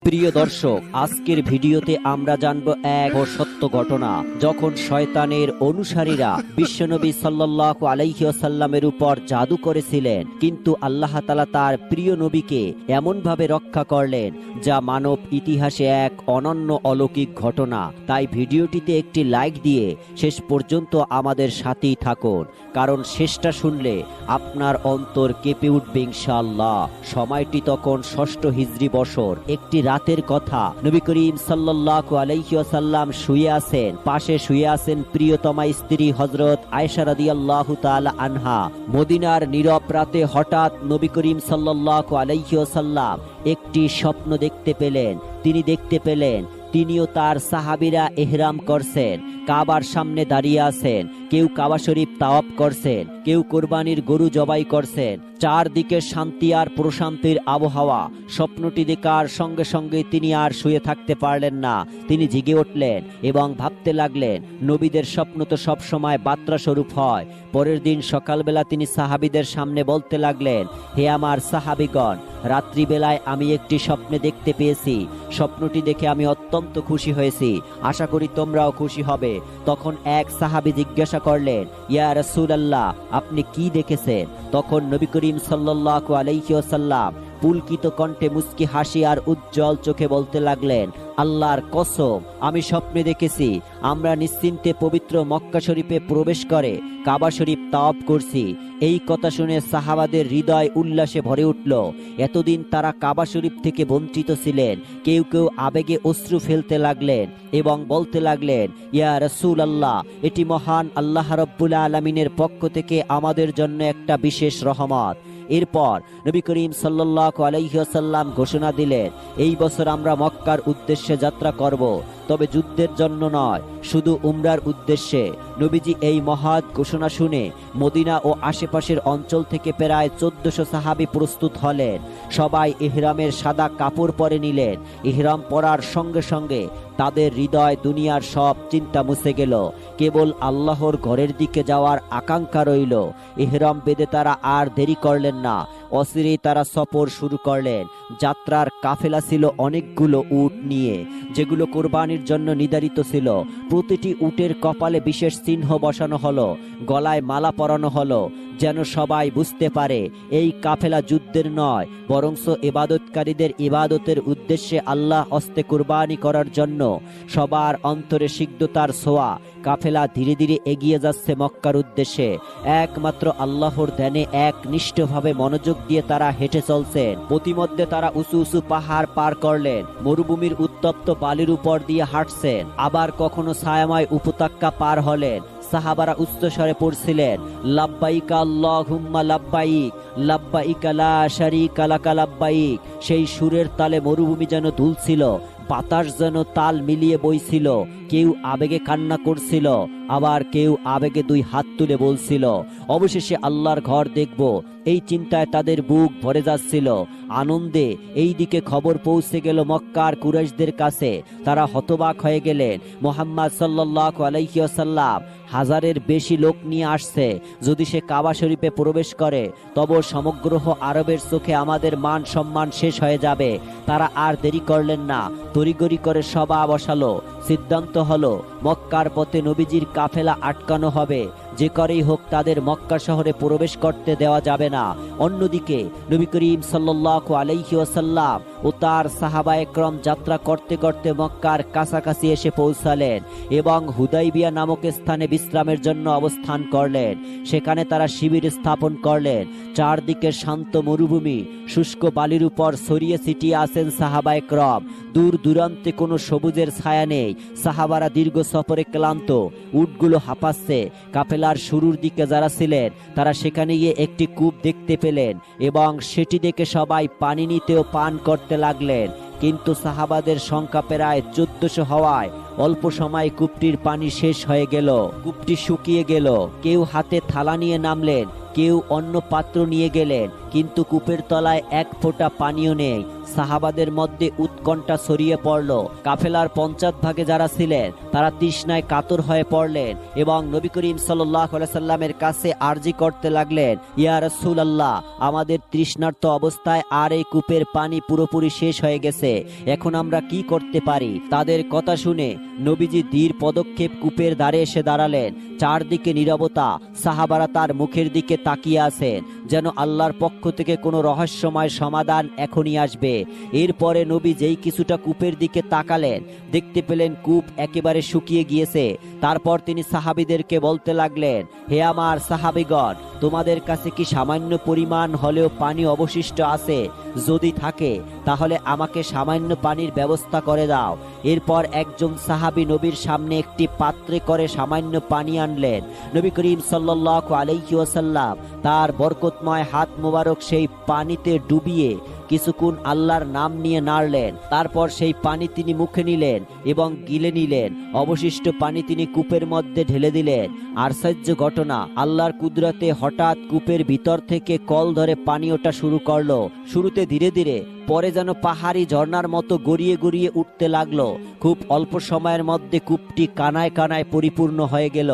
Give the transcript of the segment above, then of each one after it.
প্রিয় দর্শক, আজকের ভিডিওতে আমরা জানব এক সত্য ঘটনা, যখন শয়তানের অনুসারীরা বিশ্বনবী সাল্লাল্লাহু আলাইহি ওয়াসাল্লামের উপর জাদু করেছিলেন, কিন্তু আল্লাহ তাআলা তার প্রিয় নবীকে এমনভাবে রক্ষা করলেন যা মানব ইতিহাসে এক অনন্য অলৌকিক ঘটনা। তাই ভিডিওটিতে একটি লাইক দিয়ে শেষ পর্যন্ত আমাদের সাথেই থাকুন, কারণ শেষটা শুনলে আপনার অন্তর কেঁপে উঠবে ইনশাআল্লাহ। সময়টি তখন ৬ষ্ঠ হিজরি বছর, একটি রাতের কথা। নবী করিম সাল্লাল্লাহু আলাইহি ওয়াসাল্লাম শুয়ে আছেন, পাশে শুয়ে আছেন প্রিয়তমা স্ত্রী হযরত আয়েশা রাদিয়াল্লাহু তাআলা আনহা। মদিনার নীরব রাতে হঠাৎ নবী করিম সাল্লাল্লাহু আলাইহি ওয়াসাল্লাম একটি স্বপ্ন দেখতে পেলেন। তিনি দেখতে পেলেন তিনিও তার সাহাবীরা ইহরাম করছেন, কাবার সামনে দাঁড়িয়ে আছেন, কেউ কাবা শরীফ তাওয়াফ করছেন, কেউ কোরবানির গরু জবাই করছেন। চারদিকে শান্তি আর প্রশান্তির আবহাওয়া। স্বপ্নটি দেখার সঙ্গে সঙ্গে তিনি আর শুয়ে থাকতে পারলেন না। তিনি জেগে উঠলেন এবং ভাবতে লাগলেন, নবীদের স্বপ্ন তো সবসময় বার্তা স্বরূপ হয়। পরের দিন সকালবেলা তিনি সাহাবীদের সামনে বলতে লাগলেন, হে আমার সাহাবীগণ, রাত্রিবেলায় আমি একটি স্বপ্নে দেখতে পেয়েছি। স্বপ্নটি দেখে আমি অত্যন্ত খুশি হয়েছি, আশা করি তোমরাও খুশি হবে। তখন এক সাহাবী জিজ্ঞাসা করলেন, ইয়া রাসূলুল্লাহ, আপনি কি দেখেছেন? তখন নবী করিম সাল্লাল্লাহু আলাইহি ওয়াসাল্লাম পুলকিত কণ্ঠে মুস্কি হাসি আর উজ্জ্বল চোখে বলতে লাগলেন, আল্লাহর কসম, আমি স্বপ্নে দেখেছি আমরা নিশ্চিন্তে পবিত্র মক্কা শরীফে প্রবেশ করে কাবা শরীফ তাওয়াফ করছি। এই কথা শুনে সাহাবাদের হৃদয় উল্লাসে ভরে উঠল। এতদিন তারা কাবা শরীফ থেকে বঞ্চিত ছিলেন। কেউ কেউ আবেগে অশ্রু ফেলতে লাগলেন এবং বলতে লাগলেন, ইয়া রাসূলুল্লাহ, এটি মহান আল্লাহ রাব্বুল আলামিনের পক্ষ থেকে আমাদের জন্য একটা বিশেষ রহমত। এরপর নবী করিম সাল্লাল্লাহু আলাইহি ওয়াসাল্লাম ঘোষণা দিলেন, এই বছর আমরা মক্কার উদ্দেশ্যে যাত্রা করব, তবে যুদ্ধের জন্য নয়, শুধু উমরার উদ্দেশ্যে। নবীজি এই মহৎ ঘোষণা শুনে মদিনা ও আশেপাশের অঞ্চল থেকে প্রায় ১৪০০ সাহাবী প্রস্তুত হলেন। সবাই ইহরামের সাদা কাপড় পরে নিলেন। ইহরাম পরার সঙ্গে সঙ্গে তাদের হৃদয় দুনিয়ার সব চিন্তা মুছে গেল, কেবল আল্লাহর ঘরের দিকে যাওয়ার আকাঙ্ক্ষা রইল। ইহরাম বেঁধে তারা আর দেরি করলেন না, অচিরেই তারা সফর শুরু করলেন। যাত্রার কাফেলা ছিল অনেকগুলো উট নিয়ে, যেগুলো কোরবানির জন্য নির্ধারিত ছিল। প্রতিটি উটের কপালে বিশেষ চিহ্ন বসানো হলো, গলায় মালা পরানো হলো, যেন সবাই বুঝতে পারে এই কাফেলা যুদ্ধের নয়, বরংস ইবাদতকারীদের ইবাদতের উদ্দেশ্যে আল্লাহ হস্তে কুরবানি করার জন্য। সবার অন্তরে সিদ্ধতার ছোঁয়া। কাফেলা ধীরে ধীরে এগিয়ে যাচ্ছে মক্কার উদ্দেশ্যে। একমাত্র আল্লাহর ধ্যানে একনিষ্ঠভাবে মনোযোগ দিয়ে তারা হেঁটে চলছেন। প্রতিমধ্যে তারা উঁচু উঁচু পাহাড় পার করলেন, মরুভূমির উত্তপ্ত বালির উপর দিয়ে হাঁটছেন, আবার কখনো ছায়াময় উপত্যকা পার হলেন। সাহাবারা উচ্চস্বরে পড়ছিলেন, লাব্বাইক আল্লাহুম্মা লাব্বাইক, লাব্বাইক লা শারীকা লাকা লাব্বাইক। সেই সুরের তালে মরুভূমি যেন দুলছিল, বাতাস যেন তাল মিলিয়ে বইছিল। কেউ আবেগে কান্না করছিল, আবার কেউ আবেগে দুই হাত তুলে বলছিল, অবশেষে আল্লাহর ঘর দেখব। এই চিন্তায় তাদের বুক ভরে যাচ্ছিল। আনন্দে এই দিকে খবর পৌঁছে গেল মক্কার কুরাইশদের কাছে। তারা হতবাক হয়ে গেলেন। মুহাম্মদ সাল্লাল্লাহু আলাইহি ওয়াসাল্লাম হাজারের বেশি লোক নিয়ে আসছে। যদি সে কাবা শরীফে প্রবেশ করে, তবে সমগ্র আরবের চোখে আমাদের মান সম্মান শেষ হয়ে যাবে। তারা আর দেরি করলেন না, তড়িঘড়ি করে সভা বসালো। সিদ্ধান্ত হলো, মক্কার পথে নবীজির কাফেলা আটকানো হবে। যে করেই হোক তাদের মক্কা শহরে প্রবেশ করতে দেওয়া যাবে না। অন্যদিকে নবী করিম সাল্লাল্লাহু আলাইহি ওয়াসাল্লাম ও তার সাহাবায়ে কেরাম যাত্রা করতে করতে মক্কার কাছাকাছি এসে পৌঁছালেন এবং হুদাইবিয়া নামক স্থানে বিশ্রামের জন্য অবস্থান করলেন। সেখানে তারা শিবির স্থাপন করলেন। চারদিকে শান্ত মরুভূমি, শুষ্ক বালির উপর ছড়িয়ে ছিটিয়ে আছেন সাহাবায়ে কেরাম। দূর দূরান্তে কোনো সবুজের ছায়া নেই। সাহাবারা দীর্ঘ সফরে ক্লান্ত, উটগুলো হাঁপাচ্ছে। কাফেলার শুরুর দিকে যারা ছিলেন, তারা সেখানে গিয়ে একটি কূপ দেখতে পেলেন এবং সেটি দেখে সবাই পানি নিতে ও পান করতে লাগলেন। কিন্তু সাহাবাদের সংখ্যা প্রায় ১৪০০ হওয়ায় অল্প সময় কূপটির পানি শেষ হয়ে গেল। কূপটি শুকিয়ে গেল। কেউ হাতে থালা নিয়ে নামলেন, কেউ অন্য পাত্র নিয়ে গেলেন, কিন্তু কূপের তলায় এক ফোঁটা পানিও নেই। সাহাবাদের মধ্যে উৎকণ্ঠা ছড়িয়ে পড়ল। কাফেলার 50 ভাগে যারা ছিলেন তারা তৃষ্ণায় কাতর হয়ে পড়লেন এবং নবী করিম সাল্লাল্লাহু আলাইহি সাল্লামের কাছে আরজি করতে লাগলেন, ইয়া রাসূলুল্লাহ, আমাদের তৃষ্ণার্ত অবস্থায় আর এই কূপের পানি পুরোপুরি শেষ হয়ে গেছে, এখন আমরা কি করতে পারি? তাদের কথা শুনে নবীজি ধীর পদক্ষেপ কূপের ধারে এসে দাঁড়ালেন। চারদিকে নীরবতা, সাহাবারা তার মুখের দিকে তাকিয়ে আছেন, যেন আল্লাহর পক্ষ থেকে কোনো রহস্যময় সমাধান এখনই আসবে। এরপরে নবী যেই কিছুটা কূপের দিকে তাকালেন, দেখতে পেলেন কূপ একেবারে শুকিয়ে গিয়েছে। তারপর তিনি সাহাবীদেরকে বলতে লাগলেন, হে আমার সাহাবীগণ, তোমাদের কাছে কি সামান্য পরিমাণ হলেও পানি অবশিষ্ট আছে? যদি থাকে তাহলে আমাকে সামান্য পানির ব্যবস্থা করে দাও। এরপর একজন সাহাবী নবীর সামনে একটি পাত্রে করে সামান্য পানি আনলেন। নবী করিম সাল্লাল্লাহু আলাইহি ওয়াসাল্লাম তার বরকতময় হাত মোবারক সেই পানিতে ডুবিয়ে কিছুক্ষণ আল্লাহর নাম নিয়ে নাড়লেন। তারপর সেই পানি তিনি মুখে নিলেন এবং গিলে নিলেন। অবশিষ্ট পানি তিনি কূপের মধ্যে ঢেলে দিলেন। আশ্চর্য ঘটনা, আল্লাহর কুদরতে হঠাৎ কূপের ভিতর থেকে কল ধরে পানি ওঠা শুরু করলো। শুরুতে ধীরে ধীরে, পরে যেন পাহাড়ি ঝর্ণার মতো গড়িয়ে গড়িয়ে উঠতে লাগলো। খুব অল্প সময়ের মধ্যে কূপটি কানায় কানায় পরিপূর্ণ হয়ে গেল।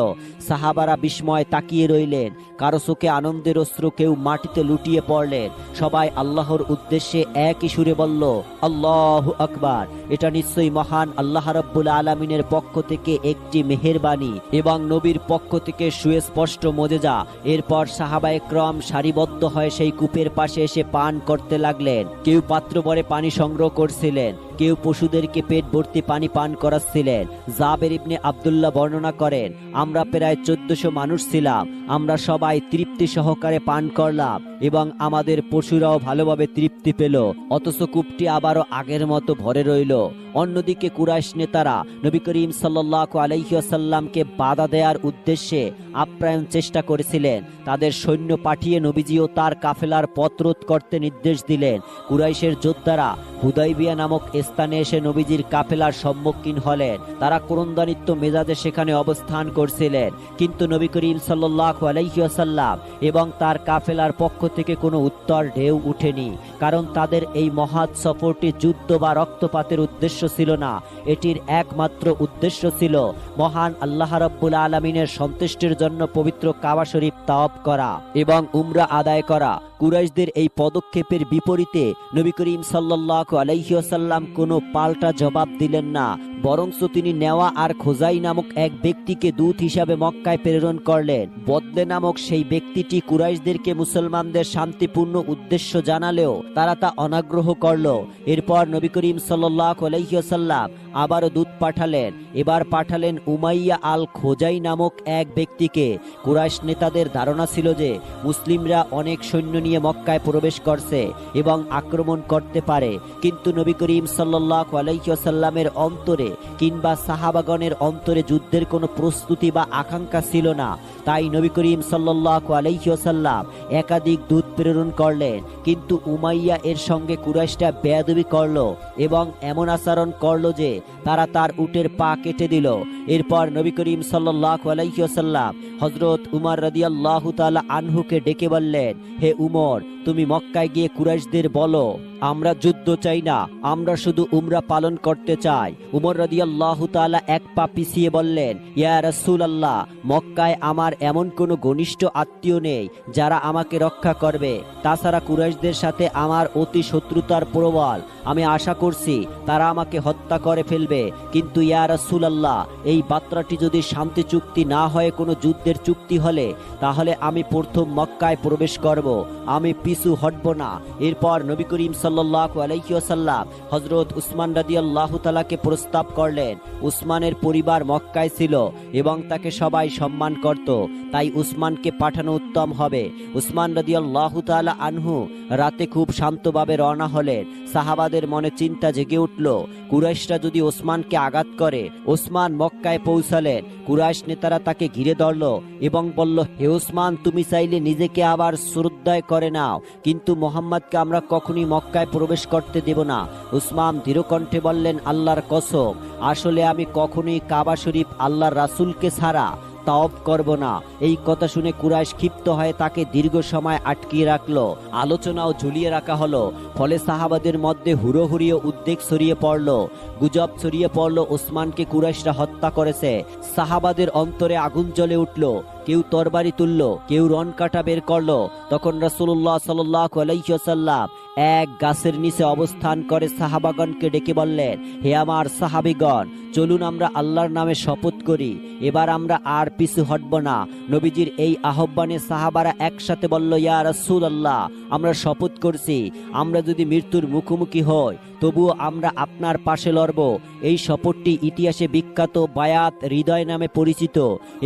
সাহাবারা বিস্ময় তাকিয়ে রইলেন, কারো চোখে আনন্দের অশ্রু, কেউ মাটিতে লুটিয়ে পড়লেন। সবাই আল্লাহর উদ্দেশ্যে একই সুরে বলল, আল্লাহু আকবার। এটা নিশ্চয়ই মহান আল্লাহ রাব্বুল আলামিনের পক্ষ থেকে একটি মেহেরবানি এবং নবীর পক্ষ থেকে সুস্পষ্ট মুজিজা। এরপর সাহাবায়ে কেরাম সারিবদ্ধ হয়ে সেই কূপের পাশে এসে পান করতে লাগলেন। কেউ পাত্র ভরে পানি সংগ্রহ করছিলেন, কেউ পশুদেরকে পেট ভর্তি পানি পান করাচ্ছিলেন। জাবের ইবনে আব্দুল্লাহ বর্ণনা করেন, আমরা প্রায় 1400 মানুষ ছিলাম। আমরা সবাই তৃপ্তি সহকারে পান করলাম এবং আমাদের পশুরাও ভালোভাবে তৃপ্তি পেল। অথচ কূপটি আবারও আগের মতো ভরে রইল। অন্যদিকে কুরাইশ নেতারা নবী করিম সাল্লাল্লাহু আলাইহি ওয়াসাল্লামকে বাধা দেওয়ার উদ্দেশ্যে আপ্রাণ চেষ্টা করেছিলেন। তাদের সৈন্য পাঠিয়ে নবীজিও তার কাফেলার পথ রোধ করতে নির্দেশ দিলেন। কুরাইশের যোদ্ধারা হুদাইবিয়া নামক স্থানে এসে নবীজির কাফেলার সম্মুখীন হলেন। তারা ক্রন্দনিত মেজাজে সেখানে অবস্থান করছিলেন, কিন্তু নবী করিম সাল্লাল্লাহু আলাইহি ওয়াসাল্লাম এবং তার কাফেলার পক্ষ থেকে কোনো উত্তর ঢেউ উঠেনি। কারণ তাদের এই মহৎ সফরটি যুদ্ধ বা রক্তপাতের উদ্দেশ্য ছিল না। এটির একমাত্র উদ্দেশ্য ছিল মহান আল্লাহ রাব্বুল আলামিনের সন্তুষ্টির জন্য পবিত্র কাবা শরীফ তাওয়াফ করা এবং উমরা আদায় করা। কুরাইশদের এই পদক্ষেপের বিপরীতে নবী করিম সাল্লাল্লাহু আলাইহি ওয়াসাল্লাম কোনো পাল্টা জবাব দিলেন না, বরঞ্চ তিনি নেওয়া আর খোজাই নামক এক ব্যক্তিকে দূত হিসাবে মক্কায় প্রেরণ করলেন। বদলে নামক সেই ব্যক্তিটি কুরাইশদেরকে মুসলমানদের শান্তিপূর্ণ উদ্দেশ্য জানালেও তারা তা অনাগ্রহ করল। এরপর নবী করিম সাল্লাল্লাহু আলাইহি ওয়াসাল্লাম আবারও দূত পাঠালেন। এবার পাঠালেন উমাইয়া আল খোজাই নামক এক ব্যক্তিকে। কুরাইশ নেতাদের ধারণা ছিল যে মুসলিমরা অনেক সৈন্য নিয়ে মক্কায় প্রবেশ করছে এবং আক্রমণ করতে পারে, কিন্তু নবী করিম সাল্লাল্লাহু আলাইহি ওয়াসাল্লামের অন্তরে কিংবা সাহাবাগণের অন্তরে যুদ্ধের কোনো প্রস্তুতি বা আকাঙ্ক্ষা ছিল না। তাই নবী করিম সাল্লাল্লাহু আলাইহি ওয়াসাল্লাম একাধিক দূত প্রেরণ করলেন, কিন্তু উমাইয়া এর সঙ্গে কুরাইশরা বেয়াদবি করল এবং এমন আচরণ করল যে তারা তার উটের পা কেটে দিল। এরপর নবী করিম সাল্লাল্লাহু আলাইহি ওয়াসাল্লাম হযরত উমর রাদিয়াল্লাহু তাআলা আনহুকে ডেকে বললেন, হে উমর, তুমি মক্কায় গিয়ে কুরাইশদের বলো আমরা যুদ্ধ চাই না, আমরা শুধু উমরা পালন করতে চাই। উমর রাদিয়াল্লাহু তাআলা এক পা পিছিয়ে বললেন, ইয়া রাসূলুল্লাহ, মক্কায় আমার এমন কোনো ঘনিষ্ঠ আত্মীয় নেই যারা আমাকে রক্ষা করবে। তাছাড়া কুরাইশদের সাথে আমার অতি শত্রুতার প্রবল। আমি আশা করছি তারা আমাকে হত্যা করে ফেলবে। কিন্তু ইয়া রাসূলুল্লাহ, এই বার্তাটি যদি শান্তি চুক্তি না হয়ে কোনো যুদ্ধের চুক্তি হলে তাহলে আমি প্রথম মক্কায় প্রবেশ করব, আমি পিছু হটব না। এরপর নবী করিম সাল্লাল্লাহু আলাইহি ওয়াসাল্লাম হযরত উসমান রাদিয়াল্লাহু তাআলাকে প্রস্তাব করলেন। উসমানের পরিবার মক্কায় ছিল এবং তাকে সবাই সম্মান করত, তাই উসমানকে পাঠানো উত্তম হবে। উসমান রাদিয়াল্লাহু তাআলা আনহু রাতে খুব শান্তভাবে রওনা হলেন। সাহাবাদের মনে চিন্তা জেগে উঠল, কুরাইশরা যদি ওসমানকে আঘাত করে। ওসমান মক্কায় পৌঁছালেন। কুরাইশ নেতারা তাকে ঘিরে ধরল এবং বলল, হে ওসমান, তুমি চাইলে নিজেকে আবার শ্রদ্ধায় করে নাও, কিন্তু মোহাম্মদকে আমরা কখনোই মক্কায় প্রবেশ করতে দেব না। উসমান দৃঢ়কণ্ঠে বললেন, আল্লাহর কসম, আসলে আমি কখনোই কাবা শরীফ আল্লাহর রাসূলকে ছাড়া তাওয়াফ করব না। এই কথা শুনে কুরাইশ ক্ষিপ্ত হয়ে তাকে দীর্ঘ সময় আটকিয়ে রাখলো। আলোচনাও ঝুলিয়ে রাখা হলো। ফলে সাহাবাদের মধ্যে হুড়োহুড়ি ও উদ্বেগ ছড়িয়ে পড়ল। গুজব ছড়িয়ে পড়ল ওসমানকে কুরাইশরা হত্যা করেছে। সাহাবাদের অন্তরে আগুন জ্বলে উঠল। কেউ তরবারি তুলল, কেউ রণ কাটা বের করলো। তখন রাসূলুল্লাহ সাল্লাল্লাহু আলাইহি ওয়াসাল্লাম এক গাছের নিচে অবস্থান করে সাহাবাগণকে ডেকে বললেন, হে আমার সাহাবীগণ, চলুন আমরা আল্লাহর নামে শপথ করি, এবার আমরা আর পিছু হটব না। নবীজির এই আহ্বানে সাহাবারা একসাথে বলল, ইয়া রাসূলুল্লাহ, আমরা শপথ করছি, আমরা যদি মৃত্যুর মুখোমুখি হই তবুও আমরা আপনার পাশে লড়ব। এই শপথটি ইতিহাসে বিখ্যাত বায়াত হৃদয় নামে পরিচিত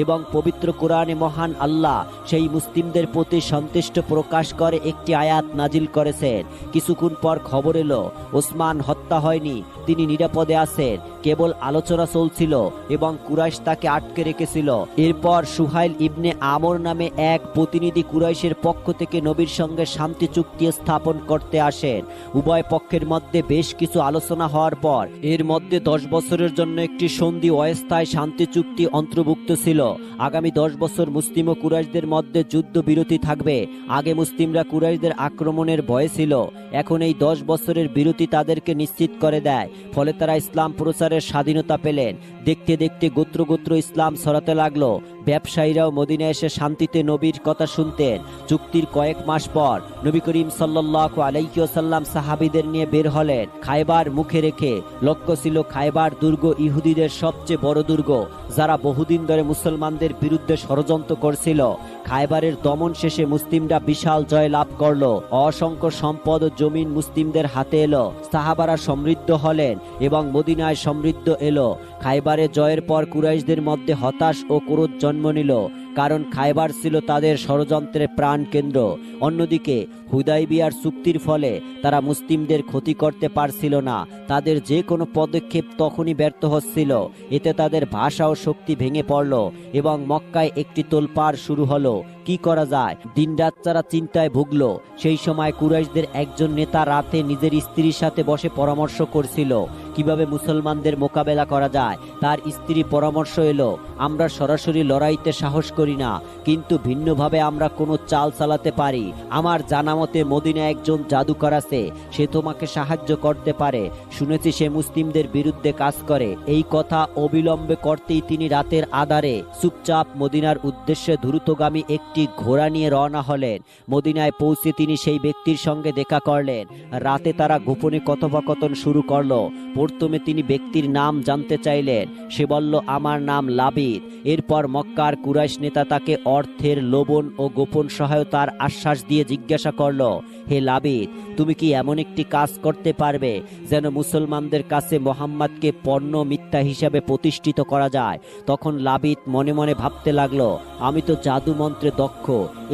এবং পবিত্র কোরআনে মহান আল্লাহ সেই মুসলিমদের প্রতি সন্তুষ্ট প্রকাশ করে একটি আয়াত নাজিল করেছেন। কিছুক্ষণ পর খবর এলো ওসমান হত্যা হয়নি, তিনি নিরাপদে আছেন। কেবল আলোচনা চলছিল এবং কুরাইশ তাকে আটকে রেখেছিল। এরপর সুহাইল ইবনে আমর নামে এক প্রতিনিধি কুরাইশের পক্ষ থেকে নবীর সঙ্গে শান্তি চুক্তি স্থাপন করতে আসেন। উভয় পক্ষের মধ্যে বেশ কিছু আলোচনা হওয়ার পর এর মধ্যে 10 বছরের জন্য একটি সন্ধি অস্থায়ী শান্তি চুক্তি অন্তর্ভুক্ত ছিল। আগামী 10 বছর মুসলিম ও কুরাইশদের মধ্যে যুদ্ধ বিরতি থাকবে। আগে মুসলিমরা কুরাইশদের আক্রমণের ভয়ে ছিল, এখন এই 10 বছরের বিরতি তাদেরকে নিশ্চিত করে দেয়। ফলে তারা ইসলাম প্রচারের স্বাধীনতা পেলেন। দেখতে দেখতে গোত্র গোত্র ইসলাম ছড়াতে লাগলো। ব্যবসায়ীরাও মদিনায় এসে শান্তিতে নবীর কথা শুনতেন। চুক্তির কয়েক মাস পর নবী করিম সাল্লাল্লাহু আলাইহি ওয়াসাল্লাম সাহাবীদের নিয়ে বের হলেন খায়বার মুখে রেখে। লক্ষ্য ছিল খায়বার দুর্গ ইহুদিদের সবচেয়ে বড় দুর্গ, যারা বহুদিন ধরে মুসলমানদের বিরুদ্ধে ষড়যন্ত্র করছিল। খায়বারের দমন শেষে মুসলিমরা বিশাল জয় লাভ করলো। অসংখ্য সম্পদ ও জমিন মুসলিমদের হাতে এলো। সাহাবারা সমৃদ্ধ হলেন এবং মদিনায় সমৃদ্ধ এলো। খায়বারে জয়ের পর কুরাইশদের মধ্যে হতাশ ও ক্রোধ জন্ম নিল, কারণ খায়বার ছিল তাদের ষড়যন্ত্রের প্রাণ কেন্দ্র। অন্যদিকে হুদাইবিয়ার চুক্তির ফলে তারা মুসলিমদের ক্ষতি করতে পারছিল না। তাদের যে কোনো পদক্ষেপ তখনই ব্যর্থ হচ্ছিল। এতে তাদের ভাষা ও শক্তি ভেঙে পড়ল এবং মক্কায় একটি তোলপাড় শুরু হলো। কি করা যায়? দিনরাত তারা চিন্তায় ভুগল। সেই সময় কুরাইশদের একজন নেতা রাতে নিজের স্ত্রীর সাথে বসে পরামর্শ করছিল কিভাবে মুসলমানদের মোকাবেলা করা যায়। তার স্ত্রী পরামর্শ এলো, আমরা সরাসরি লড়াইতে সাহস করি না, কিন্তু ভিন্নভাবে আমরা কোনো চাল চালাতে পারি। আমার জানা মতে মদিনায় একজন জাদুকর আছে, সে তোমাকে সাহায্য করতে পারে। শুনেছি সে মুসলিমদের বিরুদ্ধে কাজ করে। এই কথা অবিলম্বে করতেই তিনি রাতের আধারে চুপচাপ মদিনার উদ্দেশ্যে দ্রুতগামী একটি ঘোড়া নিয়ে রওনা হলেন। মদিনায় পৌঁছে তিনি সেই ব্যক্তির সঙ্গে দেখা করলেন। রাতে তারা গোপনে কথোপকথন শুরু করলো। প্রথমে তিনি ব্যক্তির নাম জানতে চাইলেন। সে বলল, আমার নাম লাবিদ। এরপর মক্কার কুরাইশ নেতা তাকে অর্থের লোভন ও গোপন সহায়তার আশ্বাস দিয়ে জিজ্ঞাসা করল, হে লাবিদ, তুমি কি এমন একটি কাজ করতে পারবে যেন মুসলমানদের কাছে মোহাম্মদকে পণ্য মিথ্যা হিসাবে প্রতিষ্ঠিত করা যায়? তখন লাবিদ মনে মনে ভাবতে লাগলো, আমি তো জাদু মন্ত্রে দক্ষ,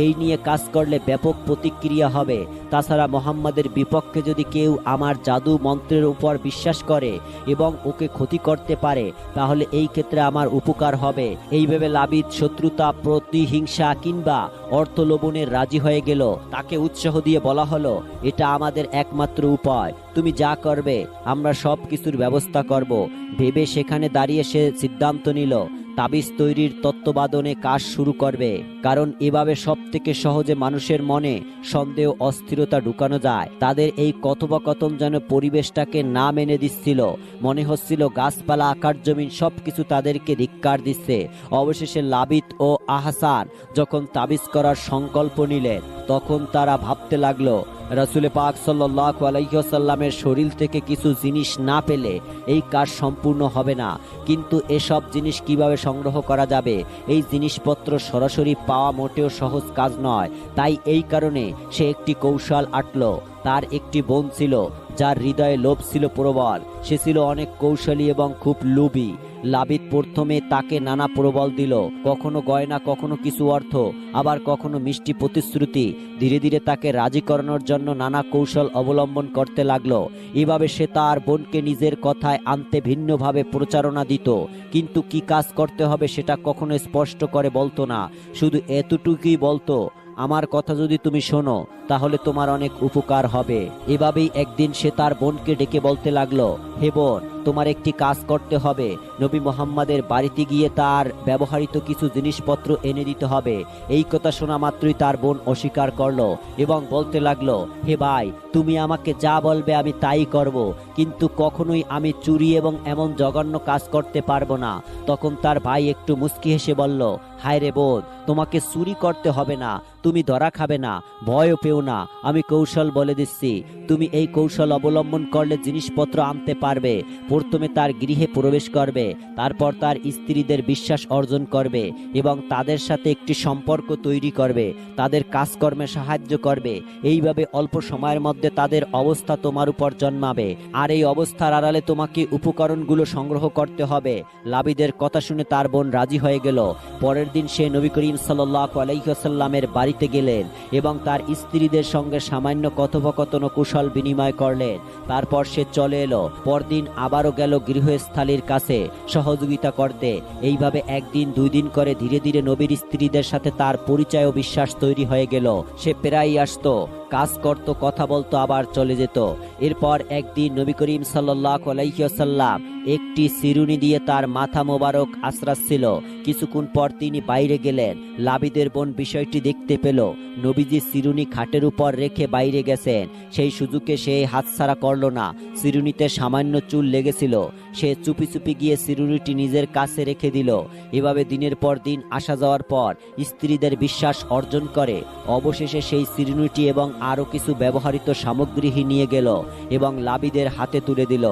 এই নিয়ে কাজ করলে ব্যাপক প্রতিক্রিয়া হবে। তাছাড়া মোহাম্মদের বিপক্ষে যদি কেউ আমার জাদু মন্ত্রের উপর বিশ্বাস করে এবং ওকে ক্ষতি করতে পারে, তাহলে এই ক্ষেত্রে আমার উপকার হবে। এই ভেবে লাবিদ শত্রুতা, প্রতিহিংসা কিংবা অর্থলোভনের রাজি হয়ে গেল। তাকে উৎসাহ দিয়ে বলা হলো, এটা আমাদের একমাত্র উপায়, তুমি যা করবে আমরা সব কিছুর ব্যবস্থা করব। ভেবে সেখানে দাঁড়িয়ে সে সিদ্ধান্ত নিল তাবিজ তৈরির তত্ত্বাবধানে কাজ শুরু করবে, কারণ এভাবে সব থেকে সহজে মানুষের মনে সন্দেহ, অস্থিরতা ঢুকানো যায়। তাদের এই কথোপকথন যেন পরিবেশটাকে না মেনে দিচ্ছিল। মনে হচ্ছিল গাছপালা, আকাশ জমিন সবকিছু তাদেরকে ধিক্কার দিচ্ছে। অবশেষে লাবিদ ও আহসান যখন তাবিজ করার সংকল্প নিলেন, তখন তারা ভাবতে লাগলো, রাসূল পাক সাল্লাল্লাহু আলাইহি ওয়াসাল্লামের শরীর থেকে কিছু জিনিস না পেলে এই কাজ সম্পূর্ণ হবে না। কিন্তু এসব জিনিস কিভাবে সংগ্রহ করা যাবে? এই জিনিসপত্র সরাসরি পাওয়া মোটেও সহজ কাজ নয়। তাই এই কারণে সে একটি কৌশল আঁটল। তার একটি বোন ছিল যার হৃদয়ে লোভ ছিল প্রবল। সে ছিল অনেক কৌশলী এবং খুব লোভী। লাবিদ প্রথমে তাকে নানা প্রবল দিল, কখনো গয়না, কখনো কিছু অর্থ, আবার কখনো মিষ্টি প্রতিশ্রুতি। ধীরে ধীরে তাকে রাজি করানোর জন্য নানা কৌশল অবলম্বন করতে লাগলো। এভাবে সে তার বোনকে নিজের কথায় আনতে ভিন্নভাবে প্রচারণা দিত, কিন্তু কি কাজ করতে হবে সেটা কখনো স্পষ্ট করে বলতো না। শুধু এতটুকুই বলতো, আমার কথা যদি তুমি শোনো তাহলে তোমার অনেক উপকার হবে। এভাবেই একদিন সে তার বোনকে ডেকে বলতে লাগলো, হে বোন, তোমার একটি কাজ করতে হবে, নবী মুহাম্মাদের বাড়িতে গিয়ে তার ব্যবহৃত কিছু জিনিসপত্র এনে দিতে হবে। এই কথা শোনা মাত্রই তার বোন অস্বীকার করলো এবং বলতে লাগলো, হে ভাই, তুমি আমাকে যা বলবে আমি তাই করব, কিন্তু কখনোই আমি চুরি এবং এমন জঘন্য কাজ করতে পারবো না। তখন তার ভাই একটু মুচকি হেসে বলল, হায় রে বোন, তোমাকে চুরি করতে হবে না, তুমি ধরা খাবে না, ভয়ও পেও না। আমি কৌশল বলে দিচ্ছি, তুমি এই কৌশল অবলম্বন করলে জিনিসপত্র আনতে পারবে। প্রথমে তার গৃহে প্রবেশ করবে, তারপর তার স্ত্রীদের বিশ্বাস অর্জন করবে এবং তাদের সাথে একটি সম্পর্ক তৈরি করবে, তাদের কাজকর্মে সাহায্য করবে। এইভাবে অল্প সময়ের মধ্যে তাদের অবস্থা তোমার উপর জন্মাবে। আর এই অবস্থার আড়ালে তোমাকে উপকরণগুলো সংগ্রহ করতে হবে। লাবিদের কথা শুনে তার বোন রাজি হয়ে গেল। পরের দিন সে নবী করিম সাল্লাল্লাহু আলাইহি ওয়াসাল্লামের বাড়িতে গেলেন এবং তার স্ত্রীদের সঙ্গে সামান্য কথোপকথন ও কুশল বিনিময় করলেন। তারপর সে চলে এলো। পরদিন আবারও গেল গৃহস্থালীর কাছে সহযোগিতা করতে। এইভাবে একদিন দুই দিন করে ধীরে ধীরে নবীর স্ত্রীদের সাথে তার পরিচয় ও বিশ্বাস তৈরি হয়ে গেল। সে প্রায়ই আসতো, কাজ করত, কথা বলতো, আবার চলে যেত। এরপর একদিন নবী করিম সাল্লাল্লাহু আলাইহি ওয়াসাল্লাম একটি চিরুনি দিয়ে তার মাথা মোবারক আঁচড়াচ্ছিল। কিছুক্ষণ পর তিনি বাইরে গেলেন। লাবিদের বোন বিষয়টি দেখতে পেল। নবীজি চিরুনি খাটের উপর রেখে বাইরে গেছেন। সেই সুযোগে সে হাতছাড়া করল না। চিরুনিতে সামান্য চুল লেগেছিল। সে চুপি চুপি গিয়ে চিরুনিটি নিজের কাছে রেখে দিল। এভাবে দিনের পর দিন আসা যাওয়ার পর স্ত্রীদের বিশ্বাস অর্জন করে। অবশেষে সেই চিরুনিটি এবং আরও কিছু ব্যবহৃত সামগ্রী নিয়ে গেল এবং লাবিদের হাতে তুলে দিল।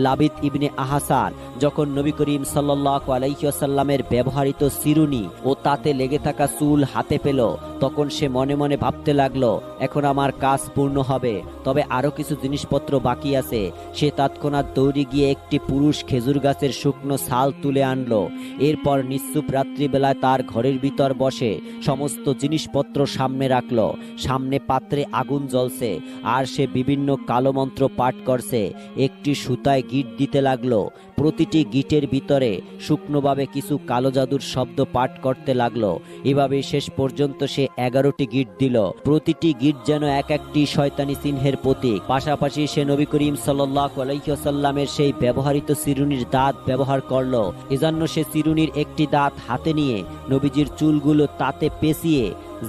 লাবিদ ইবনে আহসান যখন নবী করিম সাল্লাল্লাহু আলাইহি ওয়াসাল্লামের ব্যবহৃত চিরুনি ও তাতে লেগে থাকা চুল হাতে পেল, তখন সে মনে মনে ভাবতে লাগলো, এখন আমার কাজ পূর্ণ হবে, তবে আরও কিছু জিনিসপত্র বাকি আছে। সে তৎক্ষণাৎ দৌড়ে গিয়ে একটি পুরুষ খেজুর গাছের শুকনো ছাল তুলে আনলো। এরপর নিশ্চুপ রাত্রিবেলায় তার ঘরের ভিতর বসে সমস্ত জিনিসপত্র সামনে রাখলো। সামনে পাত্রে আগুন জ্বলছে আর সে বিভিন্ন কালো মন্ত্র পাঠ করছে। একটি সুতায় গিট দিতে লাগলো। প্রতিটি গিটের ভিতরে শুকনোভাবে কিছু কালো জাদুর শব্দ পাঠ করতে লাগলো। এভাবে শেষ পর্যন্ত সে 11টি গিট দিল। প্রতিটি গিট যেন এক একটি শয়তানি চিহ্নের প্রতীক। পাশাপাশি সে নবী করিম সাল্লাল্লাহু আলাইহি ওয়াসাল্লামের সেই ব্যবহৃত চিরুনির দাঁত ব্যবহার করলো। এজন্য সে চিরুনির একটি দাঁত হাতে নিয়ে নবীজির চুলগুলো তাতে পেঁচিয়ে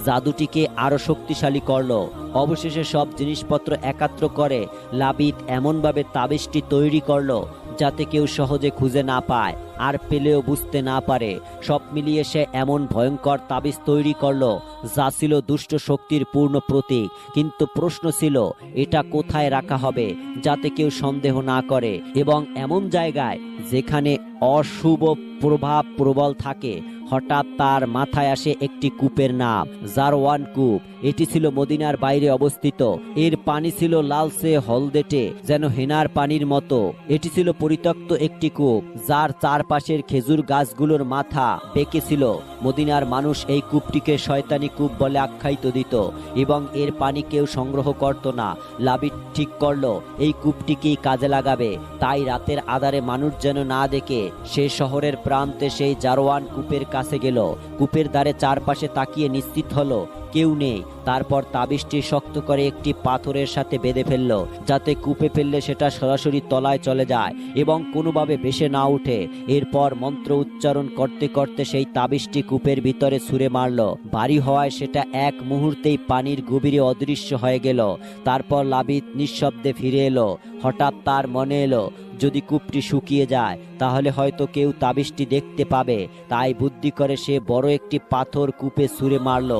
জাদুটিকে আরো শক্তিশালী করলো। অবশেষে সব জিনিসপত্র একাত্র করে লাবিদ এমনভাবে তাবিজটি তৈরি করলো যাতে কেউ সহজে খুঁজে না পায়, আর পেলেও বুঝতে না পারে। সব মিলিয়ে সে এমন ভয়ঙ্কর তাবিজ তৈরি করলো যা ছিল দুষ্ট শক্তির পূর্ণ প্রতীক। কিন্তু প্রশ্ন ছিল, এটা কোথায় রাখা হবে যাতে কেউ সন্দেহ না করে এবং এমন জায়গায় যেখানে অশুভ প্রভাব প্রবল থাকে। হঠাৎ তার মাথায় আসে একটি কূপের নাম, জারওয়ান কূপ। এটি ছিল মদিনার বাইরে অবস্থিত। এর পানি ছিল লালচে হলদেটে, যেন হেনার পানির মতো। এটি ছিল পরিত্যক্ত একটি কূপ, যার চারপাশের খেজুর গাছগুলোর মাথা বেঁকে ছিল। মদিনার মানুষ এই কূপটিকে শয়তানি কূপ বলে আখ্যায়িত দিত এবং এর পানি কেউ সংগ্রহ করত না। লাবিদ ঠিক করলো এই কূপটিকেই কাজে লাগাবে। তাই রাতের আধারে মানুষ যেন না দেখে সে শহরের প্রান্তে সেই জারওয়ান কূপের কাছে গেল। কূপের ধারে চারপাশে তাকিয়ে নিশ্চিত হলো কেউ নেই। তারপর তাবিজটি শক্ত করে একটি পাথরের সাথে বেঁধে ফেললো, যাতে কূপে ফেললে সেটা সরাসরি তলায় চলে যায় এবং কোনোভাবে ভেসে না উঠে। এরপর মন্ত্র উচ্চারণ করতে করতে সেই তাবিজটি কূপের ভিতরে ছুঁড়ে মারল। ভারী হওয়ায় সেটা এক মুহূর্তেই পানির গভীরে অদৃশ্য হয়ে গেল। তারপর লাবিদ নিঃশব্দে ফিরে এলো। হঠাৎ তার মনে এলো, যদি কূপটি শুকিয়ে যায় তাহলে হয়তো কেউ তাবিজটি দেখতে পাবে। তাই বুদ্ধি করে সে বড় একটি পাথর কূপে ছুঁড়ে মারল,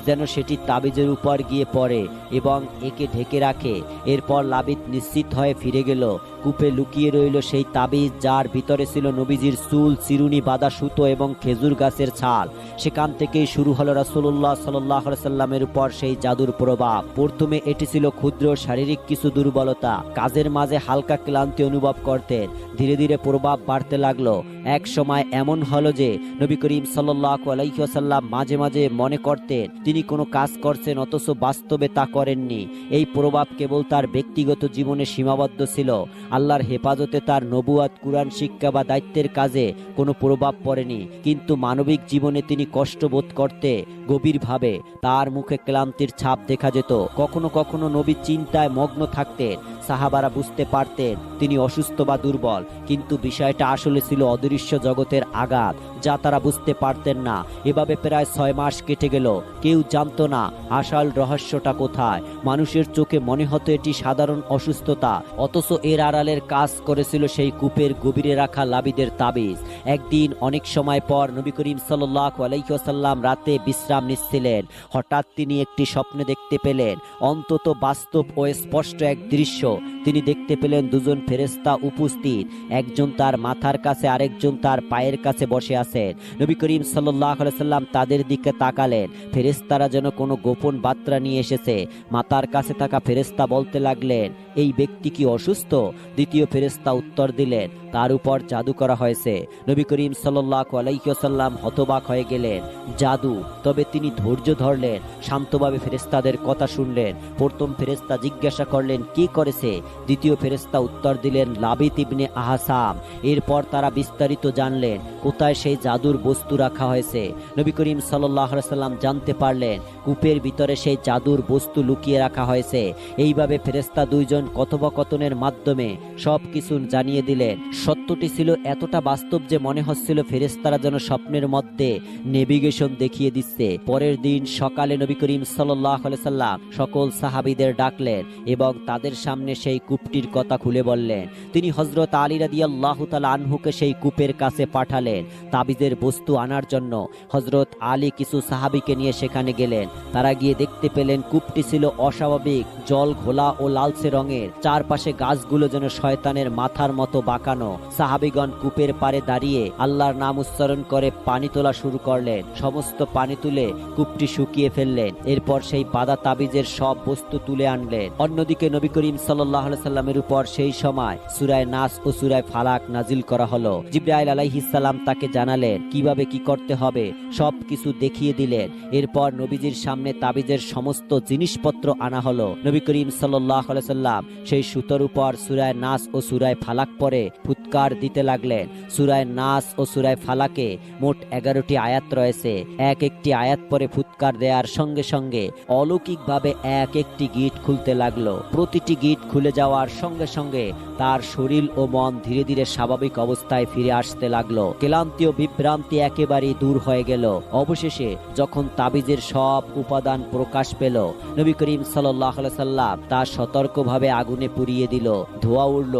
যেন সেটি তাবিজের উপর গিয়ে পড়ে এবং একে ঢেকে রাখে। এরপর লাবিদ নিশ্চিত হয়ে ফিরে গেল। কূপে লুকিয়ে রইল সেই তাবিজ, যার ভিতরে ছিল নবীজির চুল, চিরুনি, বাঁধা সুতো এবং খেজুর গাছের ছাল। সেখান থেকেই শুরু হলো রাসূলুল্লাহ সাল্লাল্লাহু আলাইহি সাল্লামের উপর সেই জাদুর প্রভাব। প্রথমে এটি ছিল ক্ষুদ্র শারীরিক কিছু দুর্বলতা, কাজের মাঝে হালকা ক্লান্তি অনুভব করতেন। ধীরে ধীরে প্রভাব বাড়তে লাগলো। এক সময় এমন হলো যে নবী করিম সাল্লাল্লাহু আলাইহি ওয়াসাল্লাম মাঝে মাঝে মনে করতেন তিনি কোনো কাজ করছেন অথচ বাস্তবে তা করেননি। এই প্রভাব কেবল তার ব্যক্তিগত জীবনে সীমাবদ্ধ ছিল। আল্লাহর হেফাজতে তার নবুয়াত, কুরআন শিক্ষা বা দায়িত্বের কাজে কোনো প্রভাব পড়েনি। কিন্তু মানবিক জীবনে তিনি কষ্ট বোধ করতে গভীরভাবে। তার মুখে ক্লান্তির ছাপ দেখা যেত। কখনো কখনো নবী চিন্তায় মগ্ন থাকতেন। সাহাবারা বুঝতে পারতেন তিনি অসুস্থ বা দুর্বল, কিন্তু বিষয়টা আসলে ছিল অদৃশ্য জগতের আঘাত, যা তারা বুঝতে পারতেন না। এভাবে প্রায় 6 মাস কেটে গেল। কেউ জানতো না আসল রহস্যটা কোথায়। মানুষের চোখে মনে হতো এটি সাধারণ অসুস্থতা, অথচ এর আড়ালের কাজ করেছিল সেই কূপের গভীরে রাখা লাবিদের তাবিজ। একদিন অনেক সময় পর নবী করিম সাল্লাল্লাহু আলাইহি ওয়াসাল্লাম রাতে বিশ্রাম নিচ্ছিলেন। হঠাৎ তিনি একটি স্বপ্ন দেখতে পেলেন, অন্তত বাস্তব ও স্পষ্ট এক দৃশ্য। তিনি দেখতে পেলেন দুজন ফেরেশতা উপস্থিত, একজন তার মাথার কাছে, আরেকজন তার পায়ের কাছে বসে আছেন। নবী করিম সাল্লাল্লাহু আলাইহি ওয়াসাল্লাম তাদের দিকে তাকালেন। ফেরেশতারা যেন কোনো গোপন বার্তা নিয়ে এসেছে। মাথার কাছে থাকা ফেরেশতা বলতে লাগলেন, এই ব্যক্তি কি অসুস্থ? দ্বিতীয় ফেরেশতা উত্তর দিলেন, তার উপর জাদু করা হয়েছে। নবী করিম সাল্লাল্লাহু আলাইহি ওয়াসাল্লাম হতবাক হয়ে গেলেন। জাদু? তবে তিনি ধৈর্য ধরলেন, শান্তভাবে ফেরেশতাদের কথা শুনলেন। প্রথম ফেরেশতা জিজ্ঞাসা করলেন, কি করেছে? দ্বিতীয় ফেরেশতা উত্তর দিলেন, লাবিত ইবনে আহসাম। এরপর তারা বিস্তারিত জানলেন কোথায় সেই জাদুর বস্তু রাখা হয়েছে। নবী করিম সাল্লাল্লাহু আলাইহি ওয়াসাল্লাম জানতে পারলেন কূপের ভিতরে সেই জাদুর বস্তু লুকিয়ে রাখা হয়েছে। এইভাবে ফেরেশতা দুইজন কথোপকথনের মাধ্যমে সবকিছু জানিয়ে দিলেন। সত্যটি ছিল এতটা বাস্তব যে মনে হচ্ছিল ফেরেশতারা যেন স্বপ্নের মধ্যে নেভিগেশন দেখিয়ে দিচ্ছে। পরের দিন সকালে নবী করিম সাল্লাল্লাহু আলাইহি ওয়াসাল্লাম সকল সাহাবীদের ডাকলেন এবং তাদের সামনে সেই কূপটির কথা খুলে বললেন। তিনি হযরত আলী রাদিয়াল্লাহু তাআলা আনহুকে সেই কূপের কাছে পাঠালেন তাবিজের বস্তু আনার জন্য। হযরত আলী কিছু সাহাবীকে নিয়ে সেখানে গেলেন। তারা গিয়ে দেখতে পেলেন কূপটি ছিল অস্বাভাবিক, জল ঘোলা ও লালচে রঙের। চারপাশে গাছগুলো যেন শয়তানের মাথার মতো বাঁকানো। সাহাবীগণ কূপের পাড়ে দাঁড়িয়ে আল্লাহর নাম উচ্চারণ করে পানি তোলা শুরু করলেন। সমস্ত পানি তুলে কূপটি শুকিয়ে ফেললেন। এরপর সেই বাঁধা তাবিজের সব বস্তু তুলে আনলেন। অন্যদিকে নবী করিম সাল্লাল্লাহু আলাইহি সাল্লামের উপর সেই সময় সূরা নাস ও সূরা ফালাক নাজিল করা হলো। জিবরাইল আলাইহিস সালাম তাকে জানালেন কিভাবে কি করতে হবে, সবকিছু দেখিয়ে দিলেন। এরপর নবীজির সামনে তাবিজের সমস্ত জিনিসপত্র আনা হলো। নবী করিম সাল্লাল্লাহু আলাইহি সাল্লাম সেই সুতোর উপর সূরা নাস ও সূরা ফালাক পরে ফুৎকার দিতে লাগলেন। সূরা নাস ও সূরা ফালাকে মোট 11টি আয়াত রয়েছে। এক একটি আয়াত পরে ফুৎকার দেওয়ার সঙ্গে সঙ্গে অলৌকিকভাবে এক একটি গিট খুলতে লাগলো। প্রতিটি গিট খুলে যাওয়ার সঙ্গে সঙ্গে তার শরীর ও মন ধীরে ধীরে স্বাভাবিক অবস্থায় ফিরে আসতে লাগলো। ক্লান্তি ও বিভ্রান্তি একেবারেই দূর হয়ে গেল। অবশেষে যখন তাবিজের সব উপাদান প্রকাশ পেল, নবী করিম সাল্লাল্লাহু আলাইহি সাল্লাম তা সতর্কভাবে আগুনে পুড়িয়ে দিল। ধোঁয়া উঠল,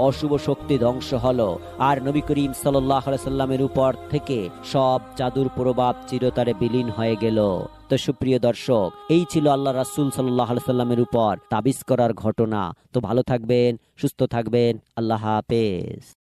অশুভ শক্তি ধ্বংস হলো, আর নবী করিম সাল্লাল্লাহু আলাইহি সাল্লামের উপর থেকে সব জাদুর প্রভাব চিরতরে বিলীন হয়ে গেল। তো সুপ্রিয় দর্শক, এই ছিল আল্লাহ রাসূল সাল্লাল্লাহু আলাইহি সাল্লামের উপর তাবিজ করার ঘটনা। তো ভালো থাকবেন, সুস্থ থাকবেন। আল্লাহ হাফেজ।